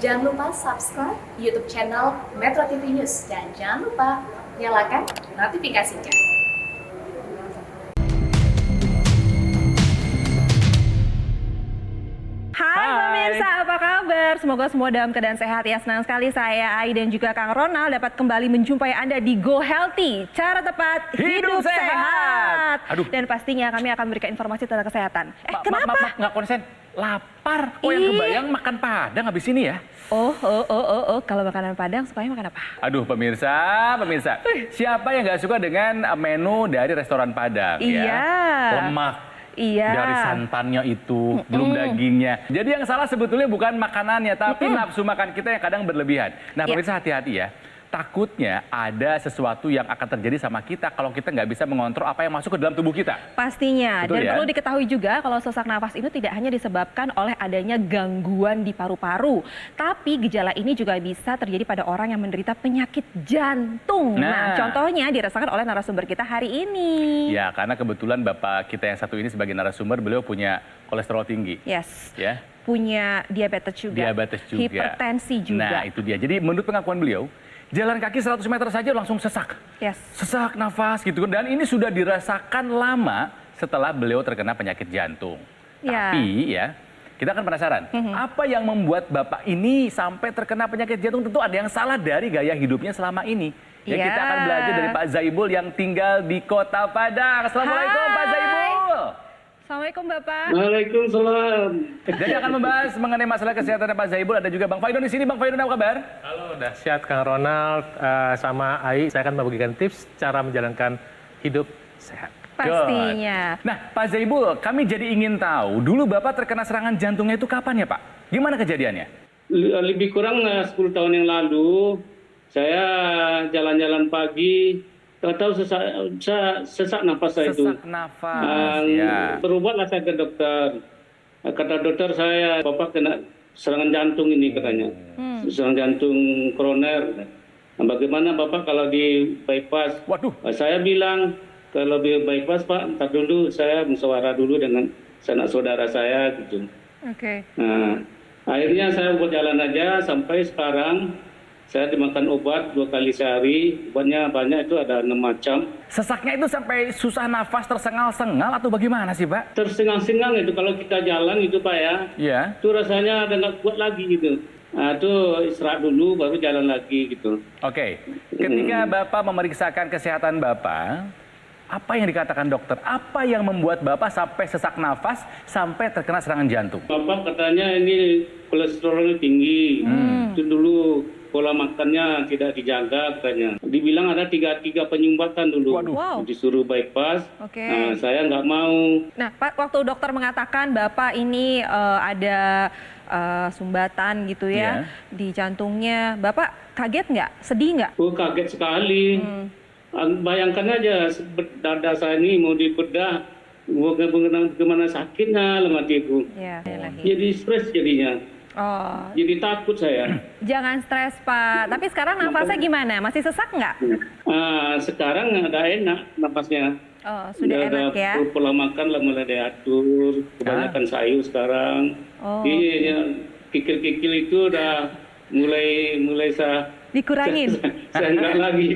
Jangan lupa subscribe YouTube channel Metro TV News dan jangan lupa nyalakan notifikasinya. Hai pemirsa, apa kabar? Semoga semua dalam keadaan sehat ya. Senang sekali saya, Ai dan juga Kang Ronald dapat kembali menjumpai Anda di Go Healthy. Cara tepat hidup sehat. Aduh. Dan pastinya kami akan memberikan informasi tentang kesehatan. Kenapa? Maaf, nggak konsen. Lapar. Oh, yang kebayang makan Padang habis ini ya? Oh. Kalau makanan Padang sukanya makan apa? Aduh, pemirsa. Siapa yang nggak suka dengan menu dari restoran Padang Iya. ya? Lemak. Iya. Dari santannya itu, belum dagingnya. Jadi yang salah sebetulnya bukan makanannya, tapi nafsu makan kita yang kadang berlebihan. Nah, pemirsa hati-hati ya. Takutnya ada sesuatu yang akan terjadi sama kita kalau kita nggak bisa mengontrol apa yang masuk ke dalam tubuh kita. Pastinya. Betul, Dan ya? perlu diketahui juga kalau sesak nafas itu tidak hanya disebabkan oleh adanya gangguan di paru-paru. Tapi gejala ini juga bisa terjadi pada orang yang menderita penyakit jantung. Nah, contohnya dirasakan oleh narasumber kita hari ini. Ya, karena kebetulan Bapak kita yang satu ini sebagai narasumber, beliau punya kolesterol tinggi. Yes. Ya. Punya diabetes juga. Hipertensi juga. Nah, itu dia. Jadi menurut pengakuan beliau, jalan kaki 100 meter saja langsung sesak. Yes. Sesak nafas gitu. Dan ini sudah dirasakan lama setelah beliau terkena penyakit jantung. Ya. Tapi ya, kita akan penasaran. Apa yang membuat Bapak ini sampai terkena penyakit jantung? Tentu ada yang salah dari gaya hidupnya selama ini. Ya, kita akan belajar dari Pak Zaibul yang tinggal di Kota Padang. Assalamualaikum Pak Zaibul. Assalamualaikum Bapak. Waalaikumsalam. Jadi akan membahas mengenai masalah kesehatan Pak Zaibul. Ada juga Bang Faidon di sini. Bang Faidon, apa kabar? Halo, dahsyat Kang Ronald sama Ai. Saya akan membagikan tips cara menjalankan hidup sehat. Pastinya. Nah, Pak Zaibul, kami jadi ingin tahu, dulu Bapak terkena serangan jantungnya itu kapan ya, Pak? Gimana kejadiannya? Lebih kurang 10 tahun yang lalu, saya jalan-jalan pagi, tahu sesak nafas saya itu. Sesak nafas, ya. Berobatlah saya ke dokter. Kata dokter saya, Bapak kena serangan jantung ini katanya. Serangan jantung koroner. Nah, bagaimana Bapak kalau di bypass? Waduh. Saya bilang, kalau di bypass Pak, ntar dulu saya musyawarah dulu dengan sanak saudara saya gitu. Oke. Nah, akhirnya saya buat jalan aja sampai sekarang. Saya dimakan obat 2 kali sehari, obatnya banyak itu ada 6 macam. Sesaknya itu sampai susah nafas, tersengal-sengal atau bagaimana sih, Pak? Tersengang-sengang itu kalau kita jalan itu Pak ya, Iya. itu rasanya ada nggak kuat lagi gitu. Nah itu istirahat dulu baru jalan lagi gitu. Oke, ketika Bapak memeriksakan kesehatan Bapak, apa yang dikatakan dokter? Apa yang membuat Bapak sampai sesak nafas, sampai terkena serangan jantung? Bapak katanya ini kolesterolnya tinggi, itu dulu pola makannya tidak dijaga katanya. Dibilang ada tiga penyumbatan dulu. Waduh. Wow. Disuruh bypass. Oke. Nah, saya nggak mau. Nah, Pak, waktu dokter mengatakan Bapak ini ada sumbatan gitu ya di jantungnya, Bapak kaget nggak? Sedih nggak? Oh, kaget sekali. Bayangkan aja dada saya ini mau dibedah, bagaimana sakitnya lemah hatiku. Ya. Jadi stres jadinya. Oh, Jadi takut saya. jangan stres Pak. Tapi sekarang nafasnya gimana? Masih sesak nggak? Sekarang ada enak napasnya. Oh, sudah enak ya. Pola makan lah mulai diatur, kebanyakan sayur sekarang. Oh. Iya, kikil-kikil itu udah mulai saya Dikurangin. saya enggak lagi.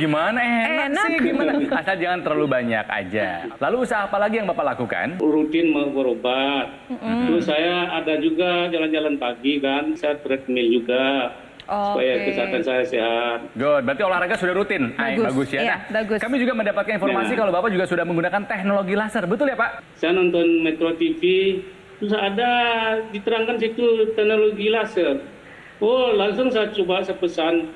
Gimana enak sih, gimana? Asal jangan terlalu banyak aja. Lalu usaha apa lagi yang Bapak lakukan? Rutin mau berobat. Terus saya ada juga jalan-jalan pagi kan, saya treadmill juga. Supaya kesehatan saya sehat. Good, berarti olahraga sudah rutin. Bagus ya. Iya, Nah, bagus. kami juga mendapatkan informasi kalau Bapak juga sudah menggunakan teknologi laser. Betul ya, Pak? Saya nonton Metro TV, terus ada diterangkan situ teknologi laser. Oh, langsung saya coba, saya pesan.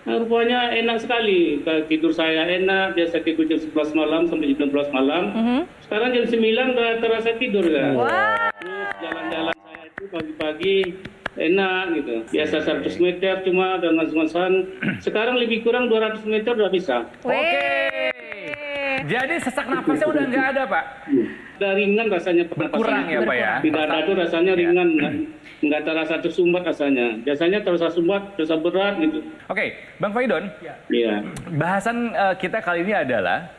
Nah, rupanya enak sekali. Tidur saya enak, biasa tidur jam 11 malam sampai jam 12 malam. Sekarang jam 9 udah terasa tidur ya. Terus jalan-jalan saya itu pagi-pagi enak gitu. Biasa 100 meter cuma dengan ngos-ngosan. Sekarang lebih kurang 200 meter udah bisa. Oke. Jadi sesak nafasnya udah nggak ada, Pak? Udah ringan rasanya pernapasan. Berkurang ya, Pak ya? Di dada itu rasanya ringan, nggak terasa tersumbat rasanya. Biasanya terasa sumbat, terasa berat gitu. Oke, Bang Faidon. Iya. Bahasan kita kali ini adalah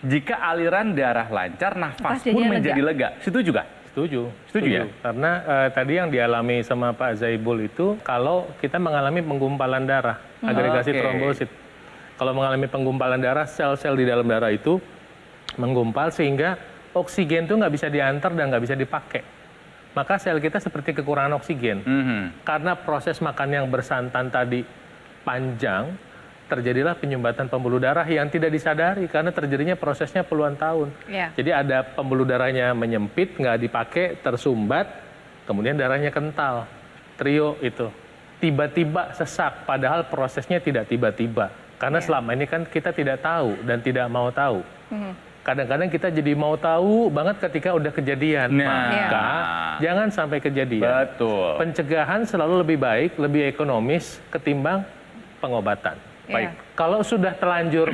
jika aliran darah lancar, nafas Nafas pun jadinya menjadi lega. Setuju nggak? Setuju. Setuju ya? Karena tadi yang dialami sama Pak Zaibul itu kalau kita mengalami penggumpalan darah, agregasi Oke. trombosit. Kalau mengalami penggumpalan darah, sel-sel di dalam darah itu menggumpal sehingga oksigen itu nggak bisa diantar dan nggak bisa dipakai. Maka sel kita seperti kekurangan oksigen. Karena proses makan yang bersantan tadi panjang, terjadilah penyumbatan pembuluh darah yang tidak disadari karena terjadinya prosesnya puluhan tahun. Iya. Jadi ada pembuluh darahnya menyempit, nggak dipakai, tersumbat, kemudian darahnya kental. Trio itu. Tiba-tiba sesak, padahal prosesnya tidak tiba-tiba. Karena selama ini kan kita tidak tahu dan tidak mau tahu. Kadang-kadang kita jadi mau tahu banget ketika udah kejadian. Maka jangan sampai kejadian. Betul. Pencegahan selalu lebih baik, lebih ekonomis ketimbang pengobatan. Baik, kalau sudah terlanjur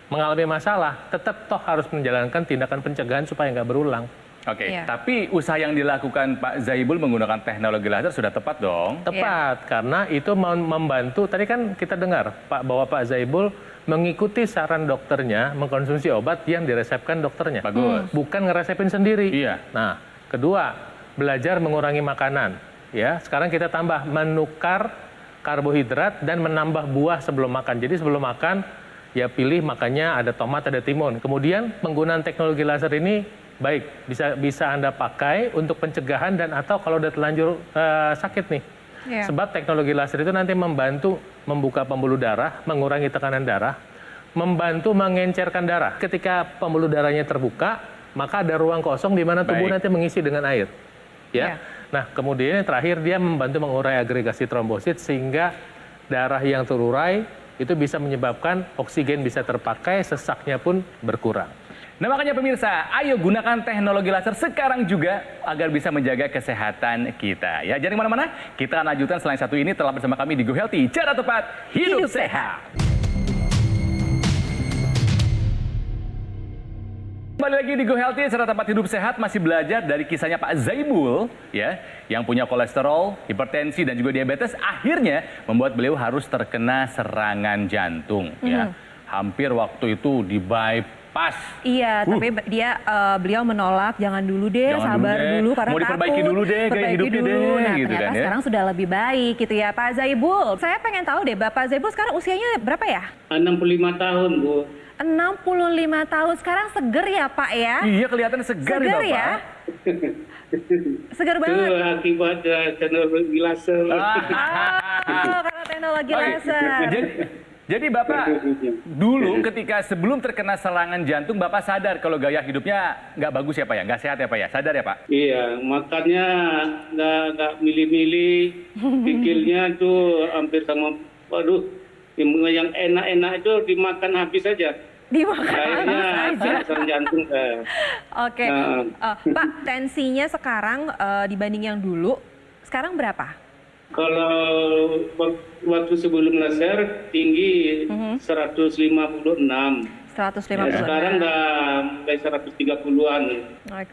mengalami masalah, tetap toh harus menjalankan tindakan pencegahan supaya nggak berulang. Oke, Iya. tapi usaha yang dilakukan Pak Zaibul menggunakan teknologi laser sudah tepat dong. Tepat, karena itu membantu, tadi kan kita dengar bahwa Pak Zaibul mengikuti saran dokternya mengkonsumsi obat yang diresepkan dokternya. Bagus. Bukan ngeresepin sendiri. Iya. Nah, kedua, belajar mengurangi makanan. Ya, sekarang kita tambah menukar karbohidrat dan menambah buah sebelum makan. Jadi sebelum makan, ya pilih makannya ada tomat, ada timun. Kemudian penggunaan teknologi laser ini baik, bisa Anda pakai untuk pencegahan dan atau kalau udah terlanjur sakit nih. Sebab teknologi laser itu nanti membantu membuka pembuluh darah, mengurangi tekanan darah, membantu mengencerkan darah. Ketika pembuluh darahnya terbuka, maka ada ruang kosong di mana tubuh nanti mengisi dengan air. Ya. Nah, kemudian yang terakhir dia membantu mengurai agregasi trombosit sehingga darah yang terurai itu bisa menyebabkan oksigen bisa terpakai, sesaknya pun berkurang. Nah makanya pemirsa, ayo gunakan teknologi laser sekarang juga agar bisa menjaga kesehatan kita. Ya, jangan kemana-mana, kita akan lanjutkan selain satu ini telah bersama kami di Go Healthy, cara tepat hidup sehat. Kembali lagi di Go Healthy, cara tempat hidup sehat, masih belajar dari kisahnya Pak Zaibul ya, yang punya kolesterol, hipertensi dan juga diabetes, akhirnya membuat beliau harus terkena serangan jantung ya. Hampir waktu itu di bypass. Iya, tapi beliau menolak, jangan dulu deh, sabar dulu karena mau diperbaiki takut. dulu deh gaya hidupnya deh, Nah, gitu ternyata kan ya. sekarang sudah lebih baik gitu ya, Pak Zaibul. Saya pengen tahu deh, Bapak Zaibul sekarang usianya berapa ya? 65 tahun, Bu. 65 tahun, sekarang seger ya Pak ya? Iya, kelihatan segar nih Seger Bapak. ya? Segar banget. Itu akibat teknologi laser. Oh, karena teknologi Oke. laser. Jadi Bapak dulu ketika sebelum terkena serangan jantung Bapak sadar kalau gaya hidupnya nggak bagus ya Pak ya, nggak sehat ya Pak ya, sadar ya Pak? Iya, makannya nggak milih-milih, pikirnya tuh hampir sama, waduh, yang enak-enak itu dimakan habis saja. Dimakan Kayaknya aja. serangan jantung saya. Oke, Pak, tensinya sekarang dibanding yang dulu, sekarang berapa? Kalau waktu sebelum laser tinggi 156. 150. Ya, sekarang udah mulai 130-an.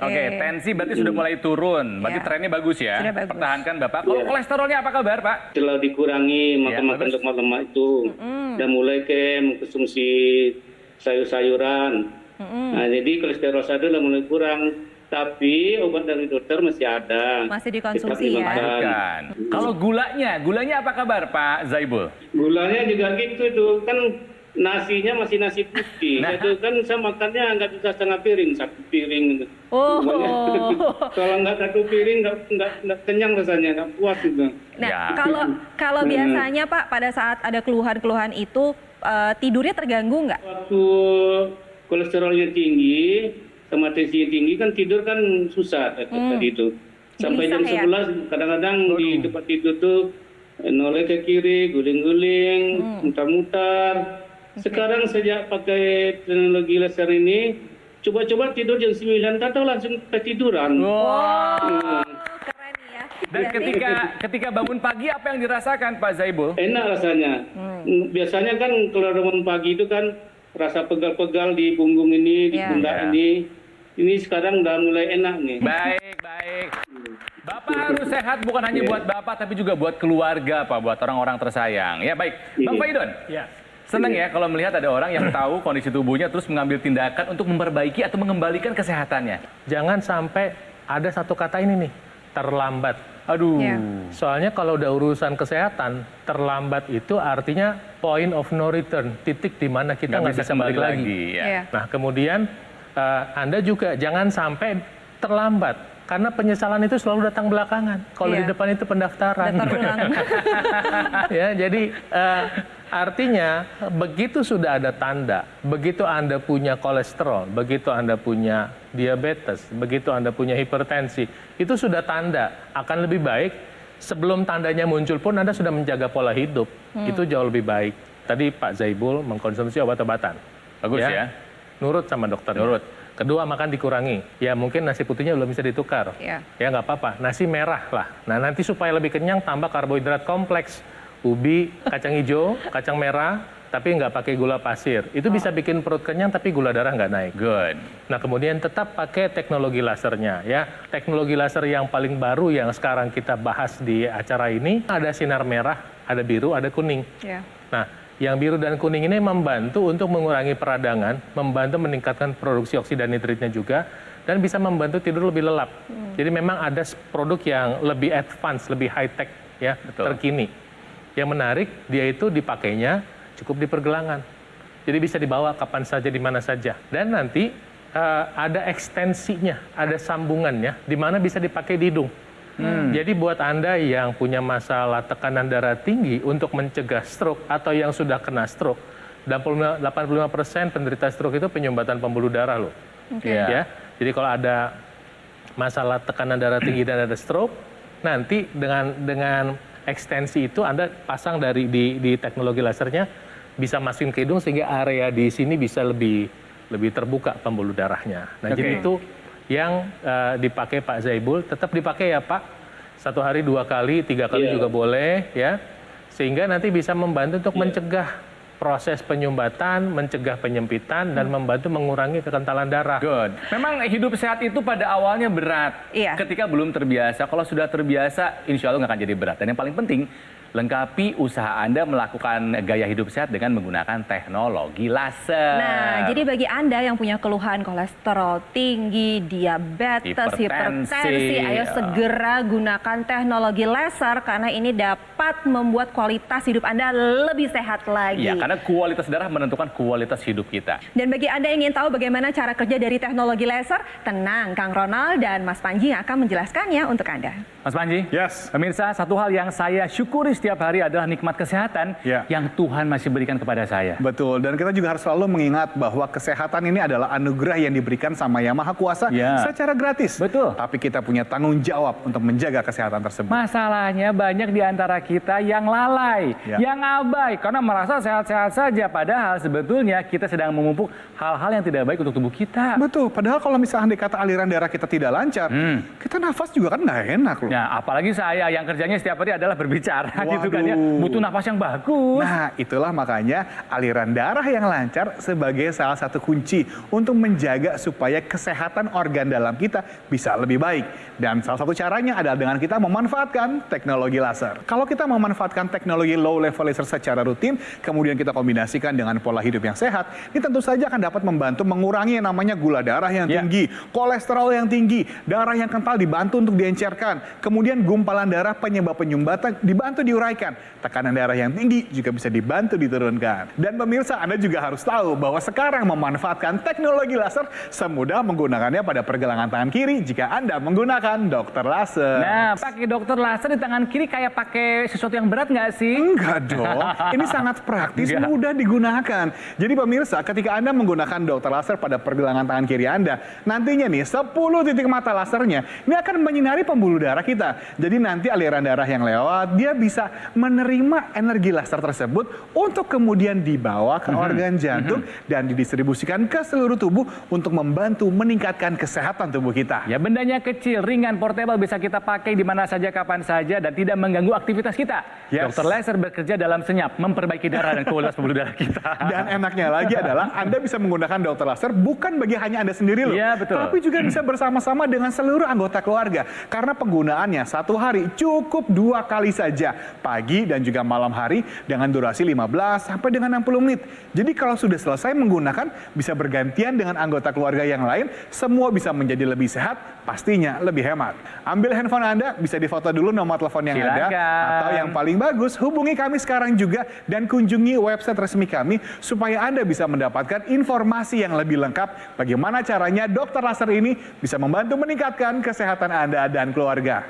Oke, tensi berarti sudah mulai turun, berarti Ya. trennya bagus ya. Sudah bagus. Pertahankan Bapak. Kalau kolesterolnya apa kabar Pak? Setelah dikurangi makan bagus. lemak-lemak itu, dan mulai mengkonsumsi sayur-sayuran. Nah, jadi kolesterol saya udah mulai kurang. Tapi obat dari dokter masih ada. Masih dikonsumsi Tetap ya? dimakan. Bukan. Kalau gulanya apa kabar Pak Zaibul? Gulanya juga gitu tuh, kan nasinya masih nasi putih. Nah. Itu kan saya makannya nggak bisa setengah piring, satu piring. Gitu. Oh. Kalau nggak satu piring nggak kenyang rasanya, nggak puas gitu. Nah, Ya. kalau biasanya Pak pada saat ada keluhan-keluhan itu tidurnya terganggu nggak? Waktu kolesterolnya tinggi sama tensinya tinggi kan tidur kan susah tadi itu. Sampai jam Gelisah ya? 11 kadang-kadang di tempat tidur tuh noleh ke kiri, guling-guling, mutar-mutar. Sekarang sejak pakai teknologi laser ini, coba-coba tidur jam 9, tahu langsung ketiduran. Keren ya. Dan ketika bangun pagi apa yang dirasakan Pak Zaibul? Enak rasanya. Biasanya kan kalau bangun pagi itu kan rasa pegal-pegal di punggung ini, di pundak ini. Ini sekarang udah mulai enak nih. Baik. Bapak harus sehat bukan hanya buat Bapak tapi juga buat keluarga Pak, buat orang-orang tersayang. Ya baik. Bang Faidon. Ya. Senang ya kalau melihat ada orang yang tahu kondisi tubuhnya terus mengambil tindakan untuk memperbaiki atau mengembalikan kesehatannya. Jangan sampai ada satu kata ini nih, terlambat. Aduh. Iya. Soalnya kalau udah urusan kesehatan, terlambat itu artinya point of no return, titik di mana kita nggak bisa balik lagi. Ya. Iya. Nah, kemudian Anda juga jangan sampai terlambat. Karena penyesalan itu selalu datang belakangan. Kalau di Iya. depan itu pendaftaran. Daftar ulang. Ya, jadi artinya begitu sudah ada tanda, begitu Anda punya kolesterol, begitu Anda punya diabetes, begitu Anda punya hipertensi, itu sudah tanda. Akan lebih baik sebelum tandanya muncul pun Anda sudah menjaga pola hidup. Itu jauh lebih baik. Tadi Pak Zaibul mengkonsumsi obat-obatan. Bagus ya. Nurut sama dokter. Nurut. Kedua, makan dikurangi. Ya mungkin nasi putihnya belum bisa ditukar. Iya. Ya nggak apa-apa, nasi merah lah. Nah nanti supaya lebih kenyang tambah karbohidrat kompleks. Ubi, kacang hijau, kacang merah, tapi nggak pakai gula pasir. Itu bisa bikin perut kenyang tapi gula darah nggak naik. Good. Nah kemudian tetap pakai teknologi lasernya ya. Teknologi laser yang paling baru yang sekarang kita bahas di acara ini, ada sinar merah, ada biru, ada kuning. Iya. Nah, yang biru dan kuning ini membantu untuk mengurangi peradangan, membantu meningkatkan produksi oksida nitritnya juga, dan bisa membantu tidur lebih lelap. Jadi memang ada produk yang lebih advance, lebih high-tech, ya, Betul. terkini. Yang menarik, dia itu dipakainya cukup di pergelangan. Jadi bisa dibawa kapan saja, di mana saja. Dan nanti ada ekstensinya, ada sambungannya, di mana bisa dipakai di hidung. Jadi buat Anda yang punya masalah tekanan darah tinggi untuk mencegah stroke atau yang sudah kena stroke, 85% penderita stroke itu penyumbatan pembuluh darah loh. Iya. Ya. Jadi kalau ada masalah tekanan darah tinggi dan ada stroke, nanti dengan ekstensi itu Anda pasang di teknologi lasernya bisa masukin ke hidung sehingga area di sini bisa lebih terbuka pembuluh darahnya. Nah, jadi itu yang dipakai Pak Zaibul, tetap dipakai ya Pak, 1 hari 2 kali, 3 kali juga boleh ya, sehingga nanti bisa membantu untuk mencegah proses penyumbatan, mencegah penyempitan, dan membantu mengurangi kekentalan darah. Good. Memang hidup sehat itu pada awalnya berat, Iya. ketika belum terbiasa. Kalau sudah terbiasa, insya Allah nggak akan jadi berat. Dan yang paling penting, lengkapi usaha Anda melakukan gaya hidup sehat dengan menggunakan teknologi laser. Nah, jadi bagi Anda yang punya keluhan kolesterol tinggi, diabetes, hipertensi, ayo segera gunakan teknologi laser karena ini dapat membuat kualitas hidup Anda lebih sehat lagi. Iya, karena kualitas darah menentukan kualitas hidup kita. Dan bagi Anda yang ingin tahu bagaimana cara kerja dari teknologi laser, tenang, Kang Ronald dan Mas Panji yang akan menjelaskannya untuk Anda. Mas Panji, Yes. pemirsa, satu hal yang saya syukuri setiap hari adalah nikmat kesehatan Ya. yang Tuhan masih berikan kepada saya. Betul, dan kita juga harus selalu mengingat bahwa kesehatan ini adalah anugerah yang diberikan sama Yang Maha Kuasa Ya. secara gratis. Betul. Tapi kita punya tanggung jawab untuk menjaga kesehatan tersebut. Masalahnya banyak di antara kita yang lalai, Ya. yang abai, karena merasa sehat-sehat saja. Padahal sebetulnya kita sedang memupuk hal-hal yang tidak baik untuk tubuh kita. Betul, padahal kalau misalnya dikata aliran darah kita tidak lancar, kita nafas juga kan nggak enak loh. Nah, apalagi saya yang kerjanya setiap hari adalah berbicara gitu kan ya. Waduh. Butuh nafas yang bagus. Nah, itulah makanya aliran darah yang lancar sebagai salah satu kunci untuk menjaga supaya kesehatan organ dalam kita bisa lebih baik. Dan salah satu caranya adalah dengan kita memanfaatkan teknologi laser. Kalau kita memanfaatkan teknologi low level laser secara rutin, kemudian kita kombinasikan dengan pola hidup yang sehat, ini tentu saja akan dapat membantu mengurangi yang namanya gula darah yang tinggi, kolesterol yang tinggi, darah yang kental dibantu untuk diencerkan, kemudian gumpalan darah penyebab penyumbatan dibantu diuraikan, tekanan darah yang tinggi juga bisa dibantu diturunkan. Dan pemirsa, Anda juga harus tahu bahwa sekarang memanfaatkan teknologi laser semudah menggunakannya pada pergelangan tangan kiri jika Anda menggunakan dokter laser. Nah, pakai dokter laser di tangan kiri kayak pakai sesuatu yang berat nggak sih? Enggak dong, ini sangat praktis, Enggak. mudah digunakan. Jadi pemirsa, ketika Anda menggunakan dokter laser pada pergelangan tangan kiri Anda, nantinya nih 10 titik mata lasernya, ini akan menyinari pembuluh darah kita. Jadi nanti aliran darah yang lewat, dia bisa menerima energi laser tersebut untuk kemudian dibawa ke organ jantung dan didistribusikan ke seluruh tubuh untuk membantu meningkatkan kesehatan tubuh kita. Ya, bendanya kecil, ringan, portable, bisa kita pakai di mana saja, kapan saja, dan tidak mengganggu aktivitas kita. Yes. Dokter laser bekerja dalam senyap, memperbaiki darah dan kualitas pembuluh darah kita. Dan enaknya lagi adalah Anda bisa menggunakan dokter laser bukan bagi hanya Anda sendiri loh. Iya, betul. Tapi juga bisa bersama-sama dengan seluruh anggota keluarga. Karena penggunaannya 1 hari cukup 2 kali saja. pagi dan juga malam hari dengan durasi 15 sampai dengan 60 menit. Jadi kalau sudah selesai menggunakan, bisa bergantian dengan anggota keluarga yang lain, semua bisa menjadi lebih sehat, pastinya lebih hemat. Ambil handphone Anda, bisa difoto dulu nomor telepon yang ada, atau yang paling bagus, hubungi kami sekarang juga dan kunjungi website resmi kami supaya Anda bisa mendapatkan informasi yang lebih lengkap bagaimana caranya dokter laser ini bisa membantu meningkatkan kesehatan Anda dan keluarga.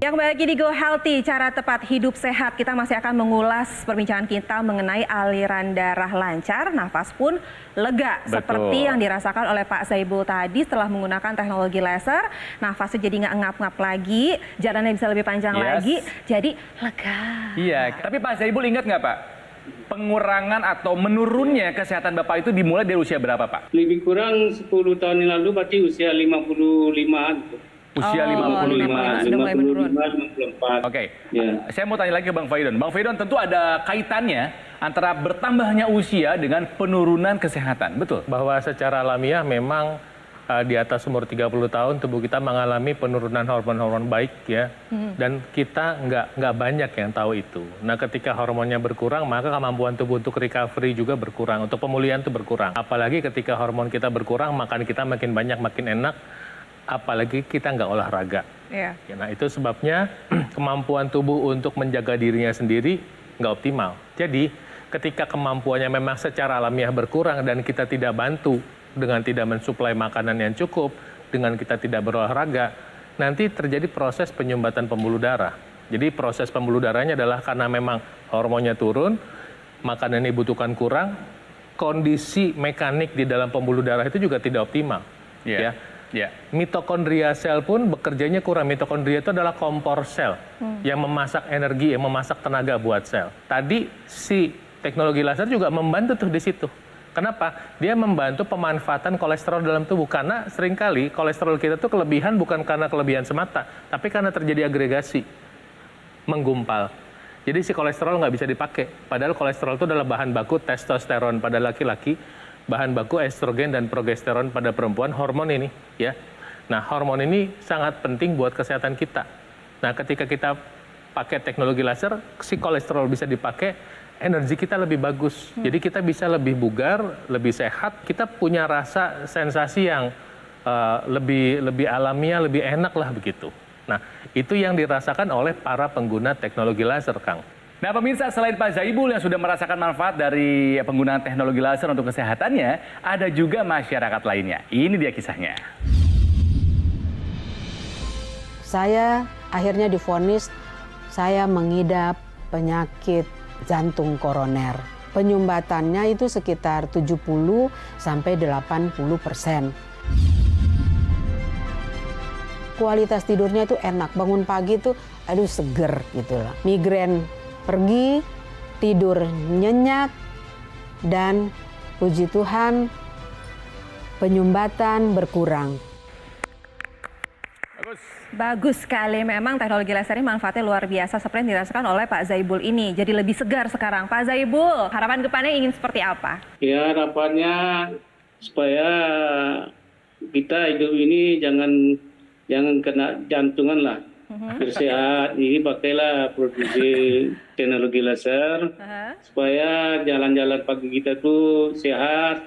Yang kembali lagi di Go Healthy, cara tepat hidup sehat. Kita masih akan mengulas perbincangan kita mengenai aliran darah lancar, nafas pun lega. Betul. Seperti yang dirasakan oleh Pak Zaibul tadi setelah menggunakan teknologi laser, nafasnya jadi nggak ngap-ngap lagi, jalannya bisa lebih panjang lagi, jadi lega. Iya, tapi Pak Zaibul ingat nggak Pak? Pengurangan atau menurunnya kesehatan Bapak itu dimulai dari usia berapa Pak? Lebih kurang 10 tahun yang lalu berarti usia 55-an. Usia 55. sudah mulai menurun. 54. Oke, Ya. saya mau tanya lagi ke Bang Faidon. Bang Faidon, tentu ada kaitannya antara bertambahnya usia dengan penurunan kesehatan, betul? Bahwa secara alamiah memang di atas umur 30 tahun tubuh kita mengalami penurunan hormon-hormon baik ya. Dan kita nggak banyak yang tahu itu. Nah ketika hormonnya berkurang maka kemampuan tubuh untuk recovery juga berkurang. Untuk pemulihan itu berkurang. Apalagi ketika hormon kita berkurang makan kita makin banyak makin enak. Apalagi kita nggak olahraga. Iya. Ya, nah itu sebabnya kemampuan tubuh untuk menjaga dirinya sendiri nggak optimal. Jadi ketika kemampuannya memang secara alamiah berkurang dan kita tidak bantu dengan tidak mensuplai makanan yang cukup, dengan kita tidak berolahraga, nanti terjadi proses penyumbatan pembuluh darah. Jadi proses pembuluh darahnya adalah karena memang hormonnya turun, makanan yang dibutuhkan kurang, kondisi mekanik di dalam pembuluh darah itu juga tidak optimal. Ya. Ya. Mitokondria sel pun bekerjanya kurang. Mitokondria itu adalah kompor sel yang memasak energi, yang memasak tenaga buat sel. Tadi si teknologi laser juga membantu tuh di situ. Kenapa? Dia membantu pemanfaatan kolesterol dalam tubuh. Karena seringkali kolesterol kita tuh kelebihan bukan karena kelebihan semata, tapi karena terjadi agregasi, menggumpal. Jadi si kolesterol nggak bisa dipakai. Padahal kolesterol itu adalah bahan baku testosteron pada laki-laki, bahan baku estrogen dan progesteron pada perempuan, hormon ini ya. Nah, hormon ini sangat penting buat kesehatan kita. Nah, ketika kita pakai teknologi laser, si kolesterol bisa dipakai, energi kita lebih bagus. Jadi kita bisa lebih bugar, lebih sehat, kita punya rasa sensasi yang lebih alamiah, lebih enak lah begitu. Nah, itu yang dirasakan oleh para pengguna teknologi laser, Kang. Nah pemirsa, selain Pak Zaibul yang sudah merasakan manfaat dari penggunaan teknologi laser untuk kesehatannya, ada juga masyarakat lainnya. Ini dia kisahnya. Saya akhirnya divonis saya mengidap penyakit jantung koroner. Penyumbatannya itu sekitar 70 sampai 80%. Kualitas tidurnya itu enak, bangun pagi itu aduh seger gitu lah. Migrain pergi, tidur nyenyak, dan puji Tuhan penyumbatan berkurang. Bagus sekali, memang teknologi laser ini manfaatnya luar biasa seperti yang dirasakan oleh Pak Zaibul ini. Jadi lebih segar sekarang. Pak Zaibul, harapan depannya ingin seperti apa? Ya harapannya supaya kita hidup ini jangan kena jantungan lah. Bersehat, ini pakailah produksi teknologi laser supaya jalan-jalan pagi kita tuh sehat,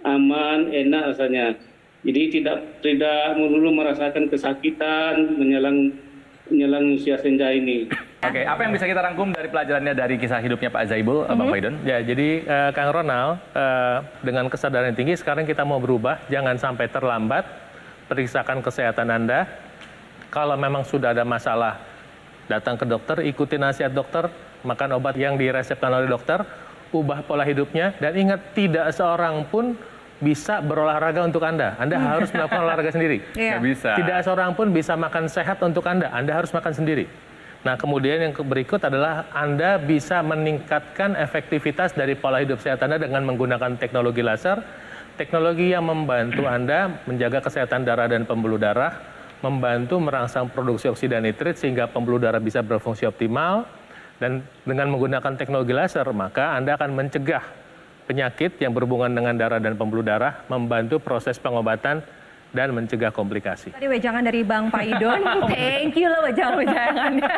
aman, enak rasanya. Jadi tidak melulu merasakan kesakitan menjelang usia senja ini. Oke, apa yang bisa kita rangkum dari pelajarannya dari kisah hidupnya Pak Zaibul, Bang Faidon? Ya, jadi Kang Ronald, dengan kesadaran yang tinggi sekarang kita mau berubah, jangan sampai terlambat, periksakan kesehatan Anda. Kalau memang sudah ada masalah, datang ke dokter, ikuti nasihat dokter, makan obat yang diresepkan oleh dokter, ubah pola hidupnya, dan ingat tidak seorang pun bisa berolahraga untuk Anda. Anda harus melakukan olahraga sendiri. Nggak bisa. Tidak seorang pun bisa makan sehat untuk Anda harus makan sendiri. Nah, kemudian yang berikut adalah Anda bisa meningkatkan efektivitas dari pola hidup sehat Anda dengan menggunakan teknologi laser, teknologi yang membantu Anda menjaga kesehatan darah dan pembuluh darah, membantu merangsang produksi oksida nitrit sehingga pembuluh darah bisa berfungsi optimal, dan dengan menggunakan teknologi laser maka Anda akan mencegah penyakit yang berhubungan dengan darah dan pembuluh darah, membantu proses pengobatan dan mencegah komplikasi. Tadi wejangan dari Bang Paidon, thank you loh wejangan-wejangannya.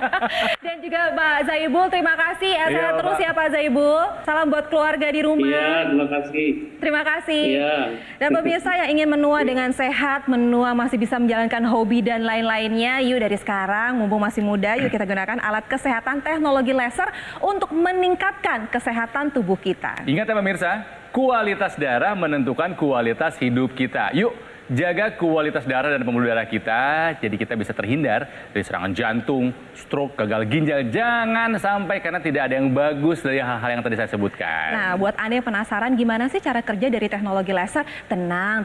Dan juga Pak Zaibul, terima kasih. Sehat terus ya Pak Zaibul. Salam buat keluarga di rumah. Iya, terima kasih. Terima kasih. Iya. Dan pemirsa yang ingin menua dengan sehat, menua masih bisa menjalankan hobi dan lain-lainnya, yuk dari sekarang, mumpung masih muda, yuk kita gunakan alat kesehatan teknologi laser untuk meningkatkan kesehatan tubuh kita. Ingat ya pemirsa, kualitas darah menentukan kualitas hidup kita. Yuk, jaga kualitas darah dan pembuluh darah kita, jadi kita bisa terhindar dari serangan jantung, stroke, gagal ginjal. Jangan sampai karena tidak ada yang bagus dari hal-hal yang tadi saya sebutkan. Nah, buat Anda yang penasaran gimana sih cara kerja dari teknologi laser, tenang,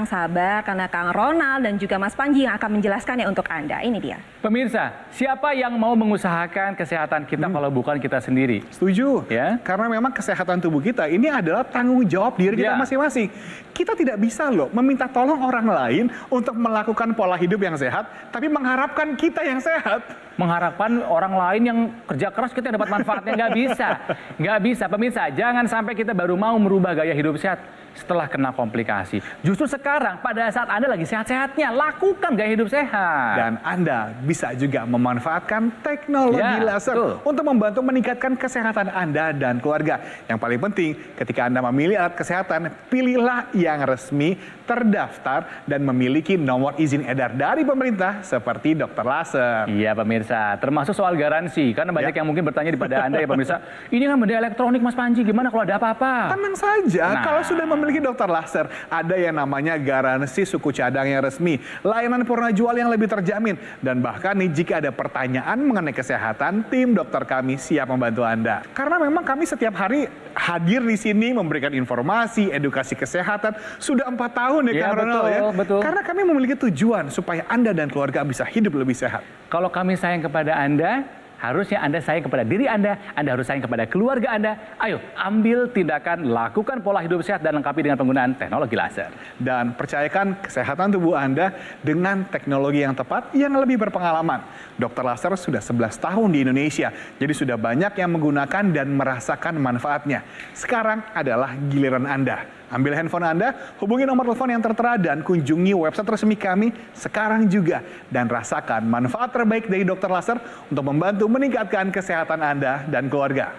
sabar, karena Kang Ronald dan juga Mas Panji yang akan menjelaskannya untuk Anda. Ini dia. Pemirsa, siapa yang mau mengusahakan kesehatan kita kalau bukan kita sendiri? Setuju, Ya. karena memang kesehatan tubuh kita ini adalah tanggung jawab diri kita Ya. masing-masing. Kita tidak bisa loh meminta tolong orang lain untuk melakukan pola hidup yang sehat, tapi mengharapkan kita yang sehat. Mengharapkan orang lain yang kerja keras kita dapat manfaatnya, nggak bisa. Nggak bisa, pemirsa. Jangan sampai kita baru mau merubah gaya hidup sehat setelah kena komplikasi. Justru sekarang, pada saat Anda lagi sehat-sehatnya, lakukan gaya hidup sehat. Dan Anda bisa juga memanfaatkan teknologi Ya, laser betul. untuk membantu meningkatkan kesehatan Anda dan keluarga. Yang paling penting, ketika Anda memilih alat kesehatan, pilihlah yang resmi, terdaftar, dan memiliki nomor izin edar dari pemerintah seperti dokter laser. Iya pemirsa, termasuk soal garansi. Karena banyak Ya. yang mungkin bertanya pada Anda ya pemirsa, ini kan benda elektronik Mas Panji, gimana kalau ada apa-apa? Tenang saja, Nah. kalau sudah memiliki dokter laser, ada yang namanya garansi suku cadang yang resmi, layanan purna jual yang lebih terjamin, dan bahkan nih jika ada pertanyaan mengenai kesehatan, tim dokter kami siap membantu Anda. Karena memang kami setiap hari hadir di sini memberikan informasi, edukasi kesehatan, sudah 4 tahun ya Ya, Kang Ronald ya. betul. Karena kami memiliki tujuan supaya Anda dan keluarga bisa hidup lebih sehat. Kalau kami sayang kepada Anda, harusnya Anda sayang kepada diri Anda harus sayang kepada keluarga Anda. Ayo, ambil tindakan, lakukan pola hidup sehat dan lengkapi dengan penggunaan teknologi laser. Dan percayakan kesehatan tubuh Anda dengan teknologi yang tepat yang lebih berpengalaman. Dokter laser sudah 11 tahun di Indonesia, jadi sudah banyak yang menggunakan dan merasakan manfaatnya. Sekarang adalah giliran Anda. Ambil handphone Anda, hubungi nomor telepon yang tertera dan kunjungi website resmi kami sekarang juga. Dan rasakan manfaat terbaik dari dokter laser untuk membantu meningkatkan kesehatan Anda dan keluarga.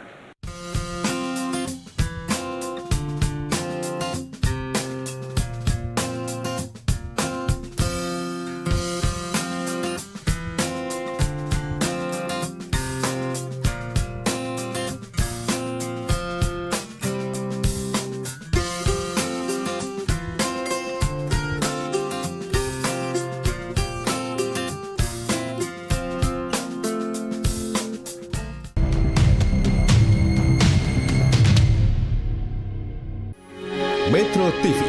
Metro TV,